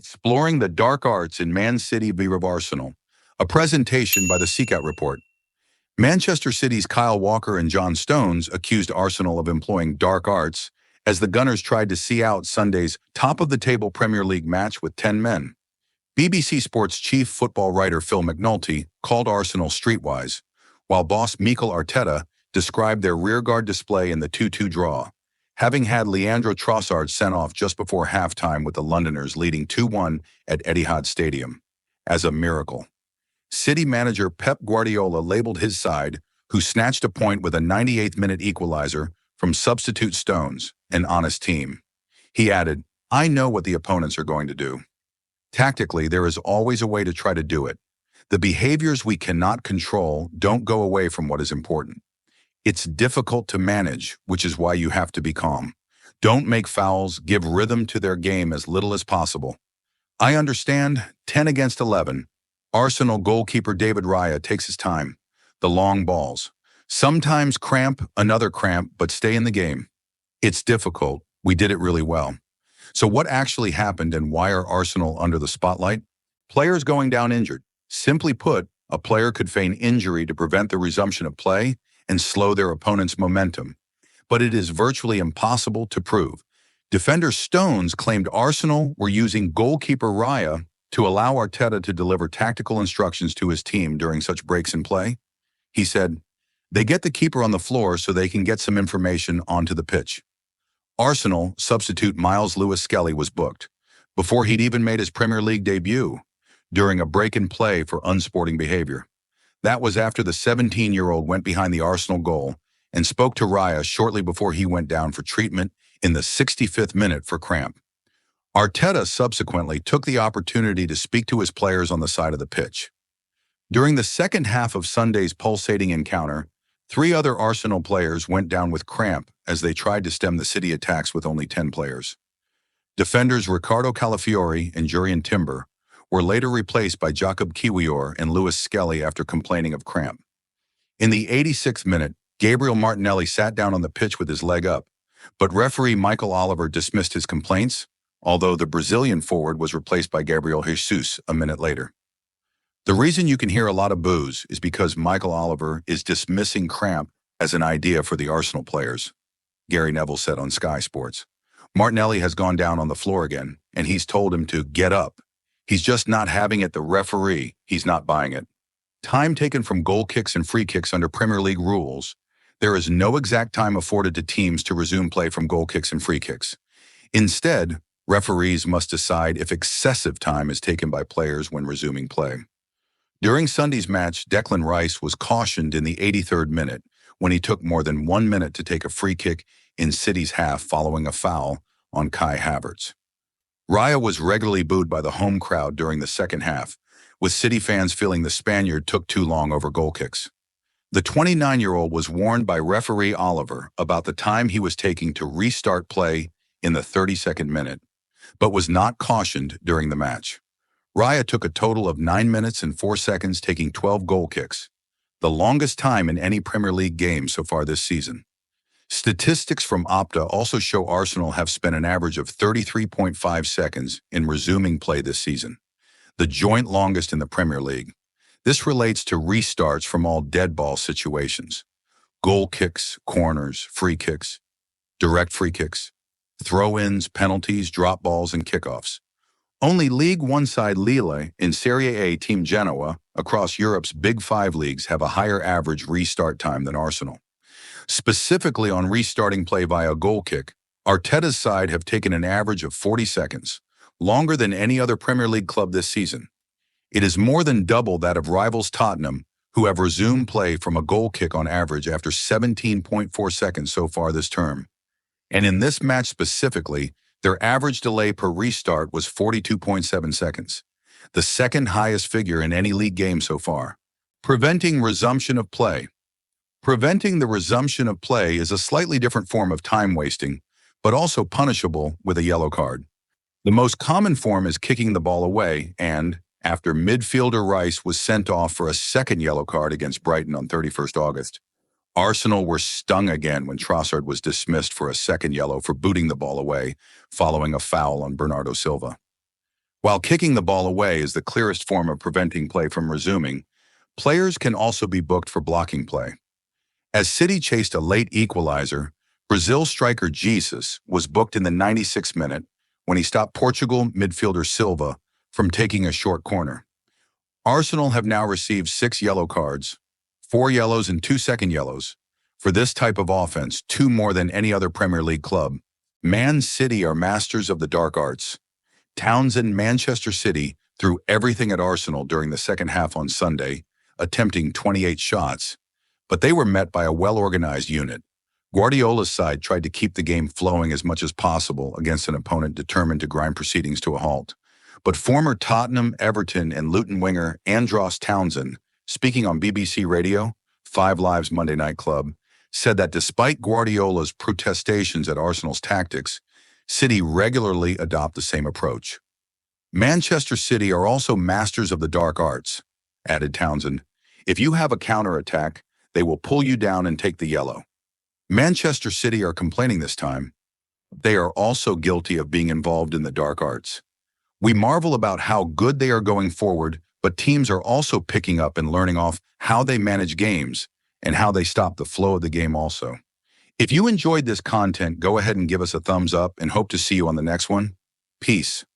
Exploring the Dark Arts in Man City v Arsenal, a presentation by the Seekout Report. Manchester City's Kyle Walker and John Stones accused Arsenal of employing dark arts as the Gunners tried to see out Sunday's top-of-the-table Premier League match with 10 men. BBC Sports chief football writer Phil McNulty called Arsenal streetwise, while boss Mikel Arteta described their rearguard display in the 2-2 draw, having had Leandro Trossard sent off just before halftime with the Londoners leading 2-1 at Etihad Stadium, as a miracle. City manager Pep Guardiola labeled his side, who snatched a point with a 98th-minute equalizer from substitute Stones, an honest team. He added, "I know what the opponents are going to do. Tactically, there is always a way to try to do it. The behaviors we cannot control don't go away from what is important. It's difficult to manage, which is why you have to be calm. Don't make fouls, give rhythm to their game as little as possible. I understand, 10 against 11. Arsenal goalkeeper David Raya takes his time. The long balls. Sometimes cramp, another cramp, but stay in the game. It's difficult. We did it really well." So what actually happened and why are Arsenal under the spotlight? Players going down injured. Simply put, a player could feign injury to prevent the resumption of play and slow their opponent's momentum. But it is virtually impossible to prove. Defender Stones claimed Arsenal were using goalkeeper Raya to allow Arteta to deliver tactical instructions to his team during such breaks in play. He said, "They get the keeper on the floor so they can get some information onto the pitch." Arsenal substitute Miles Lewis-Skelly was booked, before he'd even made his Premier League debut, during a break in play for unsporting behavior. That was after the 17-year-old went behind the Arsenal goal and spoke to Raya shortly before he went down for treatment in the 65th minute for cramp. Arteta subsequently took the opportunity to speak to his players on the side of the pitch. During the second half of Sunday's pulsating encounter, 3 other Arsenal players went down with cramp as they tried to stem the City attacks with only 10 players. Defenders Ricardo Calafiori and Jurrien Timber were later replaced by Jacob Kiwior and Lewis-Skelly after complaining of cramp. In the 86th minute, Gabriel Martinelli sat down on the pitch with his leg up, but referee Michael Oliver dismissed his complaints, although the Brazilian forward was replaced by Gabriel Jesus a minute later. The reason you can hear a lot of boos is because Michael Oliver is dismissing cramp as an idea for the Arsenal players, Gary Neville said on Sky Sports. Martinelli has gone down on the floor again, and he's told him to get up. He's just not having it. The referee, he's not buying it. Time taken from goal kicks and free kicks under Premier League rules. There is no exact time afforded to teams to resume play from goal kicks and free kicks. Instead, referees must decide if excessive time is taken by players when resuming play. During Sunday's match, Declan Rice was cautioned in the 83rd minute when he took more than 1 minute to take a free kick in City's half following a foul on Kai Havertz. Raya was regularly booed by the home crowd during the second half, with City fans feeling the Spaniard took too long over goal kicks. The 29-year-old was warned by referee Oliver about the time he was taking to restart play in the 32nd minute, but was not cautioned during the match. Raya took a total of 9 minutes and 4 seconds, taking 12 goal kicks, the longest time in any Premier League game so far this season. Statistics from Opta also show Arsenal have spent an average of 33.5 seconds in resuming play this season, the joint longest in the Premier League. This relates to restarts from all dead ball situations: goal kicks, corners, free kicks, direct free kicks, throw-ins, penalties, drop balls, and kickoffs. Only League One side Lille and Serie A team Genoa across Europe's Big Five leagues have a higher average restart time than Arsenal. Specifically on restarting play via goal kick, Arteta's side have taken an average of 40 seconds, longer than any other Premier League club this season. It is more than double that of rivals Tottenham, who have resumed play from a goal kick on average after 17.4 seconds so far this term. And in this match specifically, their average delay per restart was 42.7 seconds, the second highest figure in any league game so far. Preventing resumption of play. Preventing the resumption of play is a slightly different form of time wasting, but also punishable with a yellow card. The most common form is kicking the ball away and, after midfielder Rice was sent off for a second yellow card against Brighton on 31st August, Arsenal were stung again when Trossard was dismissed for a second yellow for booting the ball away following a foul on Bernardo Silva. While kicking the ball away is the clearest form of preventing play from resuming, players can also be booked for blocking play. As City chased a late equalizer, Brazil striker Jesus was booked in the 96th minute when he stopped Portugal midfielder Silva from taking a short corner. Arsenal have now received 6 yellow cards, 4 yellows and 2 second yellows, for this type of offense, 2 more than any other Premier League club. Man City are masters of the dark arts. Townsend Manchester City threw everything at Arsenal during the second half on Sunday, attempting 28 shots, but they were met by a well-organized unit. Guardiola's side tried to keep the game flowing as much as possible against an opponent determined to grind proceedings to a halt. But former Tottenham, Everton, and Luton winger Andros Townsend, speaking on BBC Radio, 5 Live's Monday Night Club, said that despite Guardiola's protestations at Arsenal's tactics, City regularly adopt the same approach. Manchester City are also masters of the dark arts, added Townsend. If you have a counter-attack, they will pull you down and take the yellow. Manchester City are complaining this time. They are also guilty of being involved in the dark arts. We marvel about how good they are going forward, but teams are also picking up and learning off how they manage games and how they stop the flow of the game also. If you enjoyed this content, go ahead and give us a thumbs up and hope to see you on the next one. Peace.